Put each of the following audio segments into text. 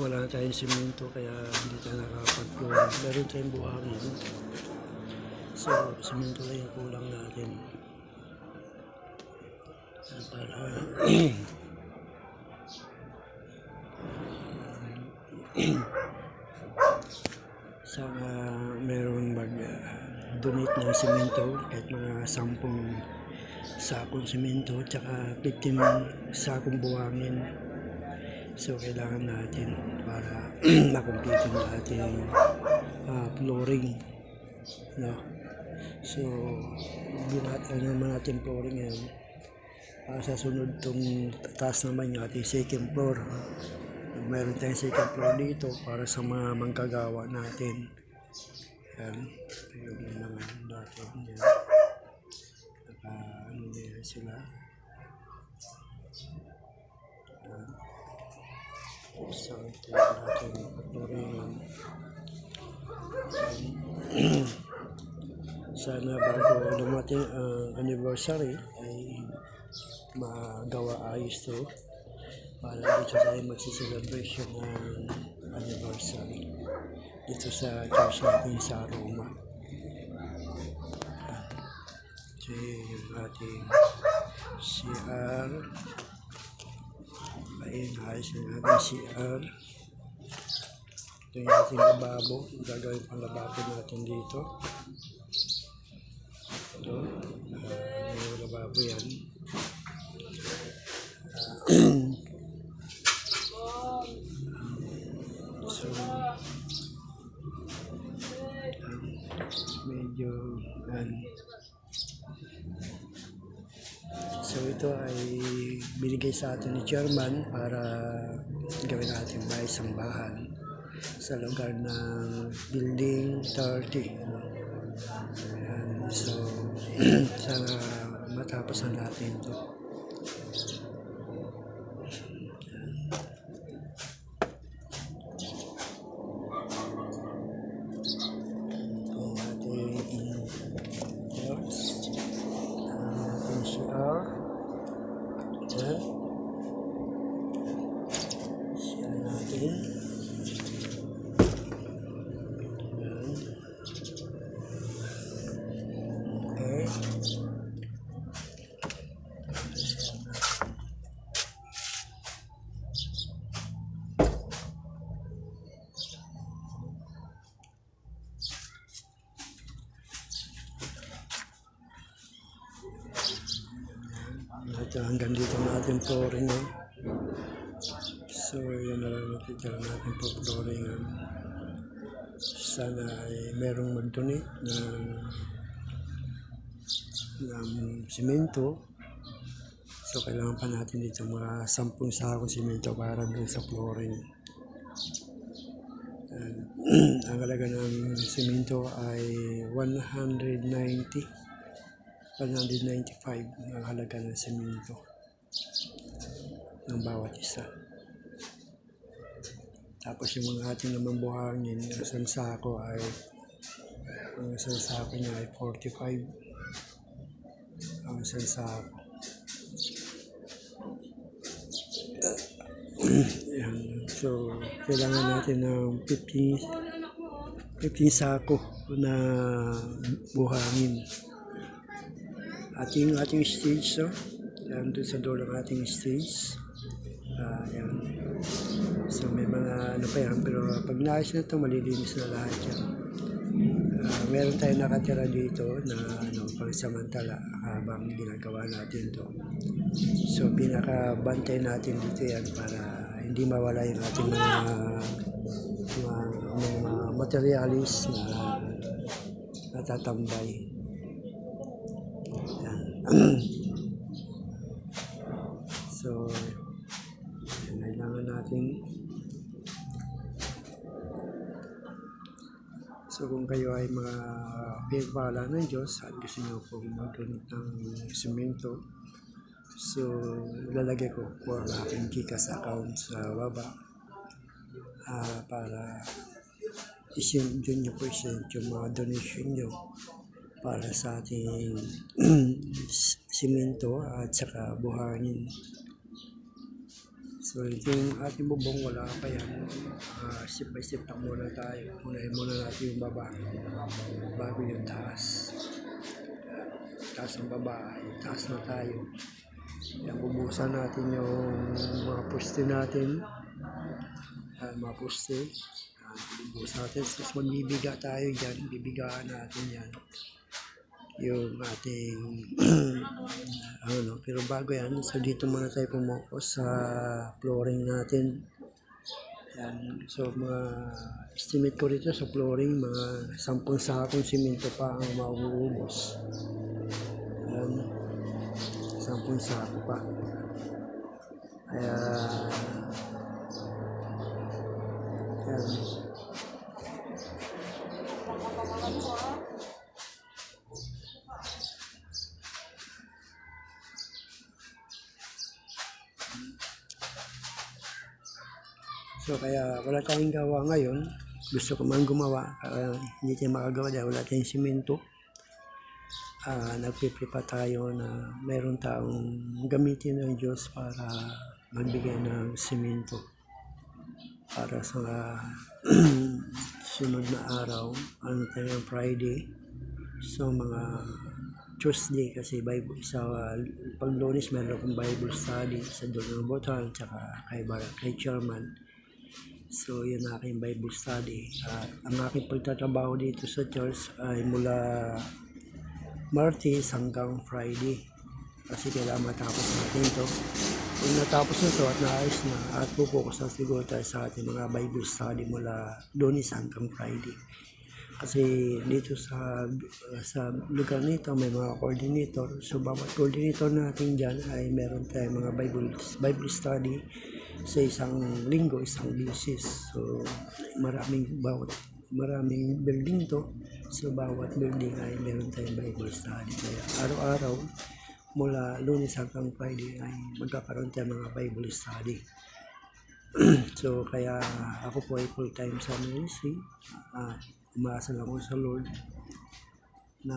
wala na tayong simento kaya hindi tayo nakapag-flooring. Meron tayong buhangin. So, simento lang yung kulang natin. Para sana meron mag-donate ng simento kahit mga 10 sakong simento tsaka 15 sakong buhangin. So kailangan natin para makumpleto ng ating flooring, no? So binatan naman natin flooring yan. Sa sunod tong taas naman yung ating second floor. Meron tayong second floor dito para sa mga manggagawa natin. Yan. Yung mga natin yan. Ano din sila. Yan. So ito yung ating flooring. Sana bago dumating ang anniversary ay magawa ayos to para dito tayo magsicelebration ng anniversary dito sa church natin sa Roma. So yung ating CR, ayun, ayos yung ating CR. Ito yung ating lababo, gagawin pang lababo natin dito. Ito, yung lababo yan. So medyo so ito ay binigay sa atin ni chairman para gawin natin bahay sambahan sa lugar ng building 30. Ayan, so sana matapos na natin ito. Ayan. Siya natin. Ayan. Okay. Ito hanggang dito natin flooring. So yun na lang nakita natin po flooring. Sana ay merong mag-donate ng simento. So kailangan pa natin dito mga 10 sakong simento para dun sa flooring. Ang halaga ng simento ay 195 ang halaga ng simento ng bawat isa. Tapos yung mga ating naman buhangin, ang isang sako niya ay 45 ang isang sako. Yan. So kailangan natin ng 15 sako na buhangin. At yung ating stage, yan doon sa dulo ng ating stage. Yan. So may mga ano pa yan, pero pag naayos na ito, malilinis na lahat yan. Meron tayong nakatira dito na pangsamantala habang ginagawa natin to. So pinakabantay natin dito yan para hindi mawala yung ating mga materialis na natatambay. So kailangan natin. So kung kayo ay mga pinagpala ng Diyos at gusto nyo pong mag-donate ng simento, so lalagay ko po ang aking Gcash account sa baba para isend nyo po yung mga donation nyo para sa ating simento at saka buhangin. So ito yung ating bubong, wala pa yan. Step by step lang muna tayo. Unahin muna natin yung baba bago yung taas. Taas ng baba, taas na tayo. Yan, bubusan natin yung mga poste natin. Mga poste. Bubusan natin. Tapos magbibiga tayo dyan. Bibigaan natin yan. Yung ating pero bago yan, so dito muna tayo pumukos sa flooring natin. Yan. So mga estimate ko rito sa flooring, mga 10 sakong simento pa ang mauubos. Yan. 10 sako pa. Kaya yan. So kaya wala tayong gawa ngayon. Gusto ko man gumawa, hindi tayo makagawa dahil wala tayong simento. Nagpiprepa tayo na mayroon taong gamitin ng Diyos para magbigay ng simento para sa sunod na araw, tayo Friday. So mga Tuesday kasi Bible, sa pag Lunes meron akong Bible study sa Doon ng Botan tsaka kay Chairman. So yun aking Bible study. Ang aking pagtatrabaho dito sa church ay mula Martes hanggang Friday kasi kailangan matapos natin ito. Kung natapos na ito at naayos na at pupokus na siguro tayo sa ating mga Bible study mula Lunes hanggang Friday. Kasi dito sa lugar nito may mga coordinator. So bawat coordinator natin dyan ay meron tayong mga Bible study sa isang linggo, isang beses. So maraming building to. So bawat building ay meron tayong Bible study. Kaya araw-araw mula Lunes hanggang Friday ay magkakaroon tayo mga Bible study. So kaya ako po ay full time sa ministry. Umaasa lang ako sa Lord na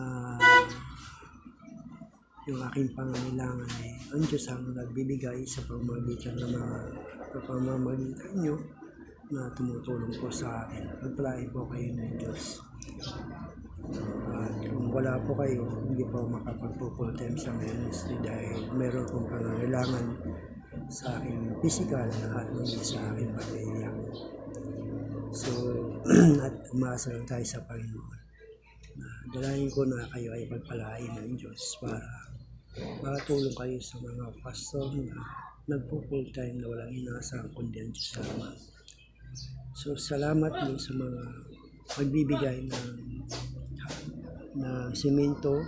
yung aking pangangailangan ay ang Diyos ang nagbibigay sa pamamagitan ng mga pamamagitan nyo na tumutulong po sa akin. Pagpalain po kayo ng Diyos. At kung wala po kayo, hindi po makapag-full time sa ministry dahil meron pong pangangailangan sa aking physical at hindi sa aking pamilya. So, at umaasa lang tayo sa Panginoon. Dalangin ko na kayo ay pagpalain ng Diyos para makatulong kayo sa mga pastor na nagpo-full time na walang inaasahang kundi ang Diyos lamang. So, salamat din sa mga magbibigay ng simento.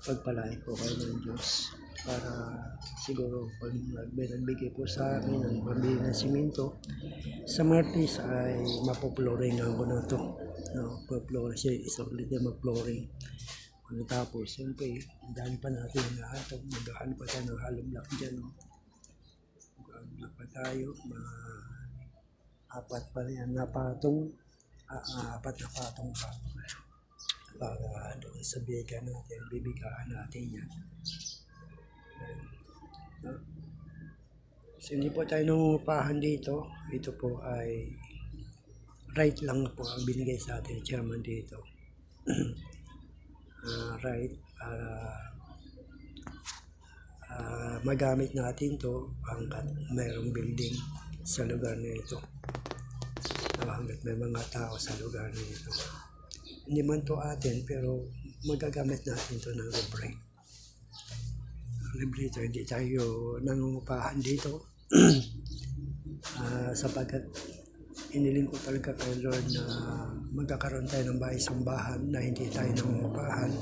Pagpalain po kayo ng Diyos para siguro pag nagbigay po sa akin ng pambili ng simento sa Martes ay mapoploringan ko na ito. Poploring siya, isang ulit na mag-flooring. Tapos, siyempre, dahil pa natin nahatag, maghahanap pa tayo ng hollow block dyan. Hollow block pa tayo, apat pa rin na patong, apat na patong pa. Para doon sa biga natin, bibigaan natin yan. So hindi po tayo nangungupahan dito. Ito po ay right lang po ang binigay sa atin chairman dito. Right para magamit natin to hanggat mayroong building sa lugar na ito. Hanggat may mga tao sa lugar na ito. Hindi man to atin pero magagamit natin to ng libre. Libre ito, hindi tayo nangungupahan dito. Sapagkat iniling ko talaga kay Lord na magkakaroon tayo ng bahay-sambahan na hindi tayo nangungupahan.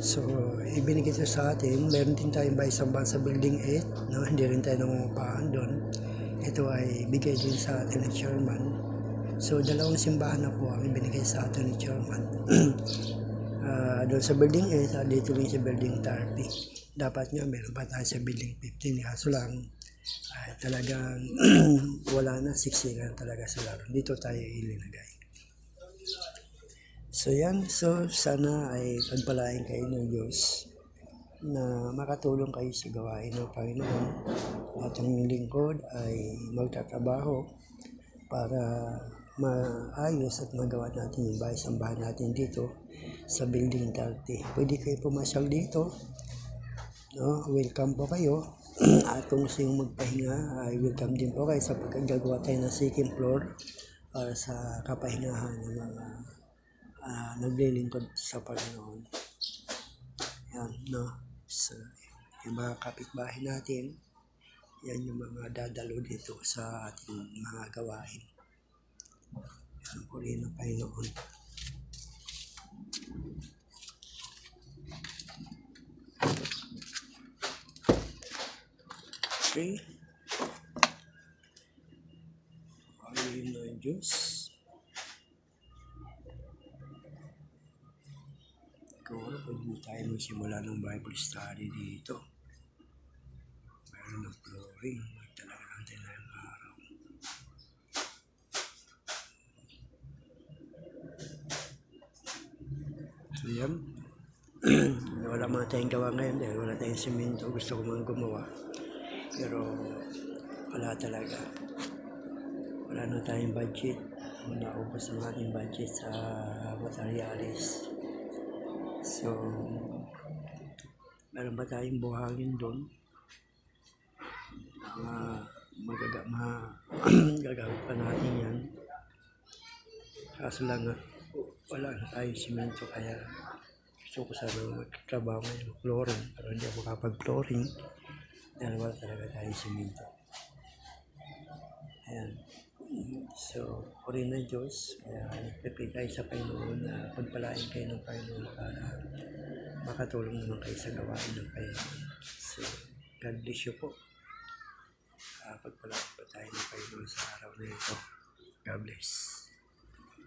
So, ibinigay ito sa atin. Meron din tayong bahay-sambahan sa Building 8 na hindi rin tayo nangungupahan doon. Ito ay bigay din sa atin ng chairman. So, 2 simbahan na po ang ibinigay sa atin ng chairman. Doon sa Building 8 at dito rin sa Building 30. Dapat nga meron pa tayo sa Building 15. Kaso lang, talagang wala na, siksikan talaga sa laro. Dito tayo ilinagay. So yan, so sana ay pagpalain kayo ng Diyos na makatulong kayo sa gawain ng Panginoon at ang lingkod ay magtatrabaho para maayos at magawa natin yung sambahan natin dito sa Building 30. Pwede kayo pumasyal dito, no? Welcome po kayo. At kung gusto yung magpahinga, ay welcome din po kayo sa pagkagagawa tayo ng second floor para sa kapahingahan ng mga naglilingkod sa Panginoon. Yan, no? So, yung mga kapitbahay natin, yan yung mga dadalo dito sa ating mga gawain. Yan po rin ang Panginoon. Okay. Ayun na yung Diyos. Kung pwede tayo magsimula ng Bible study dito. Mayroon ng flooring. Talaga natin na yung araw. So yan. Wala mga tayong gawa ngayon dahil wala tayong simento. Gusto ko mga gumawa. Pero wala talaga. Wala na tayong budget. Naubos ang ating budget sa materialis. So, meron ba tayong buhangin doon? Magagamit pa natin yan. Kaso lang wala na tayong simento kaya gusto ko sana magtrabaho ngayon flooring pero hindi ako makapag-flooring dahil wala talaga tayong simento. Ayan. So, purihin ng Diyos. Kaya nagpipray tayo sa Panginoon na pagpalain kayo ng Panginoon para makatulong naman kayo sa gawain ng Panginoon. So, God bless you po. Pagpalain po tayo ng Panginoon sa araw na ito. God bless.